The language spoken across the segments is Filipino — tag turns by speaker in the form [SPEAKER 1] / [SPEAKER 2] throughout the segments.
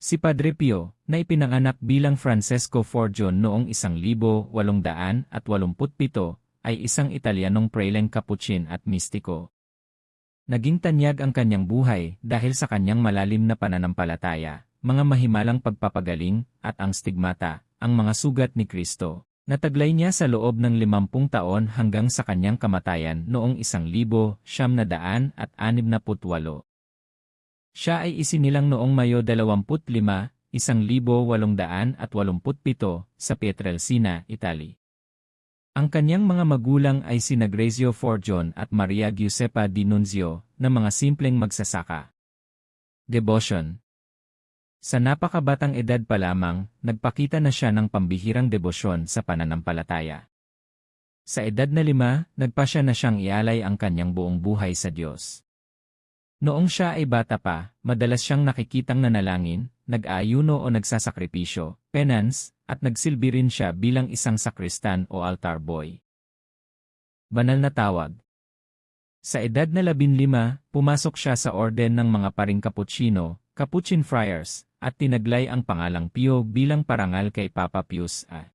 [SPEAKER 1] Si Padre Pio, na ipinanganak bilang Francesco Forgione noong 1887, ay isang Italianong preleng Capuchin at mistiko. Naging tanyag ang kanyang buhay dahil sa kanyang malalim na pananampalataya, mga mahimalang pagpapagaling, at ang stigmata, ang mga sugat ni Kristo. Nataglay niya sa loob ng 50 taon hanggang sa kanyang kamatayan noong 1968. Siya ay isinilang noong Mayo 25, 1887 sa Pietrelcina, Italy. Ang kanyang mga magulang ay sina Grazio Forgione at Maria Giuseppa Di Nunzio, na mga simpleng magsasaka. Devotion. Sa napakabatang edad pa lamang, nagpakita na siya ng pambihirang debosyon sa pananampalataya. Sa edad na 5, nagpasya na siyang ialay ang kanyang buong buhay sa Diyos. Noong siya ay bata pa, madalas siyang nakikitang nanalangin, nag-aayuno o nagsasakripisyo, penance, at nagsilbi rin siya bilang isang sakristan o altar boy. Banal na tawag. Sa edad na 15, pumasok siya sa orden ng mga paring Cappuccino, Capuchin Friars, at tinaglay ang pangalang Pio bilang parangal kay Papa Pius A.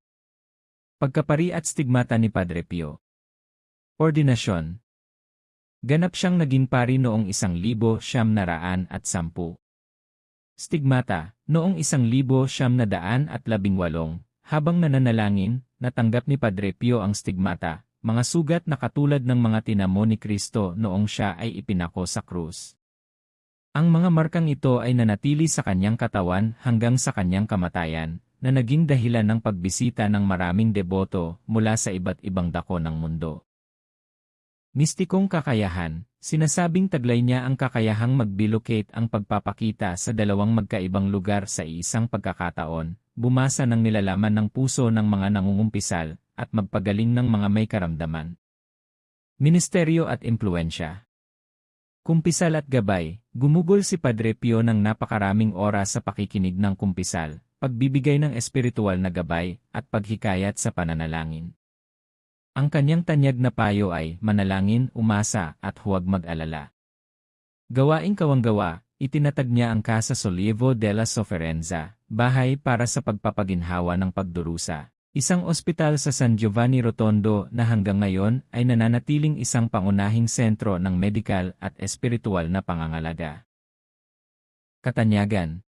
[SPEAKER 1] Pagkapari at stigmata ni Padre Pio. Ordinasyon. Ganap siyang naging pari noong 1910. Stigmata, noong 1918, habang nananalangin, natanggap ni Padre Pio ang stigmata, mga sugat na katulad ng mga tinamo ni Kristo noong siya ay ipinako sa krus. Ang mga markang ito ay nanatili sa kanyang katawan hanggang sa kanyang kamatayan, na naging dahilan ng pagbisita ng maraming deboto mula sa iba't ibang dako ng mundo. Mistikong kakayahan, sinasabing taglay niya ang kakayahang mag-bilocate ang pagpapakita sa dalawang magkaibang lugar sa isang pagkakataon, bumasa ng nilalaman ng puso ng mga nangungumpisal, at magpagaling ng mga may karamdaman. Ministeryo at impluensya. Kumpisal at gabay, gumugol si Padre Pio ng napakaraming oras sa pakikinig ng kumpisal, pagbibigay ng espiritual na gabay, at paghikayat sa pananalangin. Ang kanyang tanyag na payo ay, manalangin, umasa, at huwag mag-alala. Gawaing kawanggawa, itinatag niya ang Casa Sollievo della Sofferenza, bahay para sa pagpapaginhawa ng pagdurusa. Isang ospital sa San Giovanni Rotondo na hanggang ngayon ay nananatiling isang pangunahing sentro ng medikal at espiritual na pangangalaga. Katanyagan.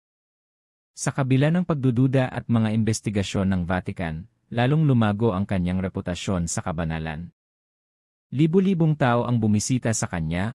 [SPEAKER 1] Sa kabila ng pagdududa at mga investigasyon ng Vatican, lalong lumago ang kanyang reputasyon sa kabanalan. Libu-libong tao ang bumisita sa kanya